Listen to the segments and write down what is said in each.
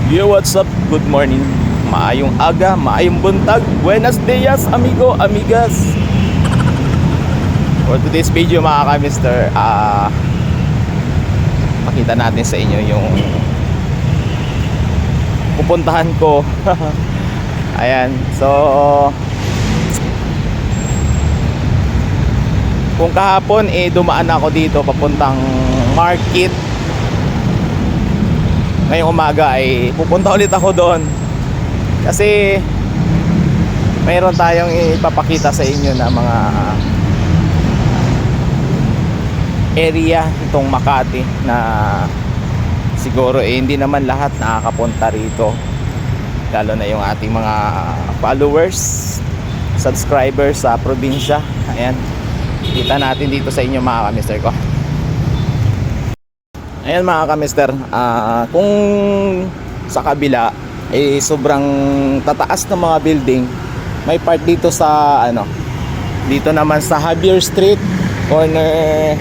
Yo, what's up? Good morning. Maayong aga, maayong buntag. Buenos dias, amigo, amigas. For today's video mga ka-mister, pakita natin sa inyo yung pupuntahan ko. Ayan, so kung kahapon dumaan ako dito papuntang market, ngayong umaga ay pupunta ulit ako doon kasi mayroon tayong ipapakita sa inyo na mga area itong Makati na siguro hindi naman lahat nakakapunta rito, lalo na yung ating mga followers, subscribers sa probinsya. Ayan, kita natin dito sa inyo mga ka-mister ko. Ayan mga ka-mister, kung sa kabila sobrang tataas ng mga building, may part dito sa dito naman sa Javier Street corner,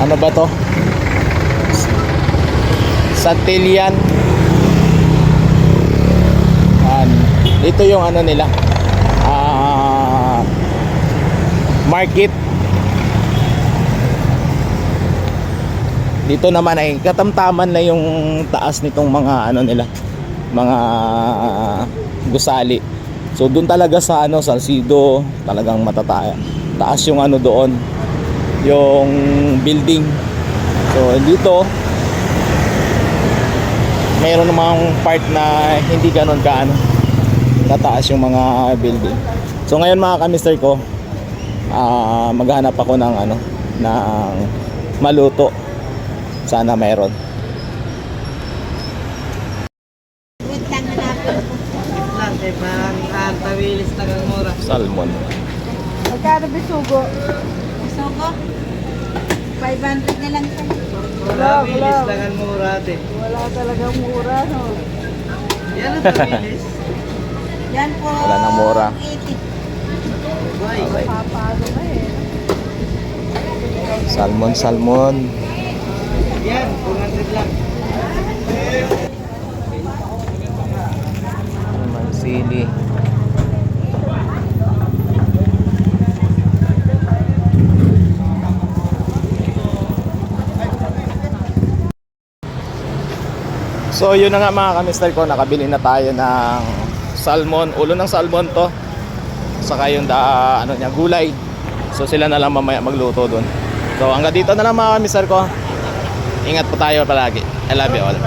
ano ba to, Santillan. Ito yung nila, market. Dito naman ay katamtaman na yung taas nitong mga nila, mga gusali. So doon talaga sa Salcido talagang taas yung doon, yung building. So dito mayroon namang part na hindi ganoon tataas yung mga building. So ngayon mga ka-mister ko, maghanap ako ng ng maluto. Sana mayroon. Salmon. Magkano bisugo? Bisugo? 500 na lang siya. Wala mura ate. Wala talagang mura, no? Yan ang tawilis. Yan po. Wala nang mura. 80. Okay. Papalo na Salmon. Yan, 200 lang. Sili. So yun na nga mga ka-mister ko, nakabili na tayo ng salmon, ulo ng salmon to, saka yung gulay. So sila na lang mamaya magluto dun. So hanggang dito na lang mga ka-mister ko. Ingat po tayo palagi. I love you all.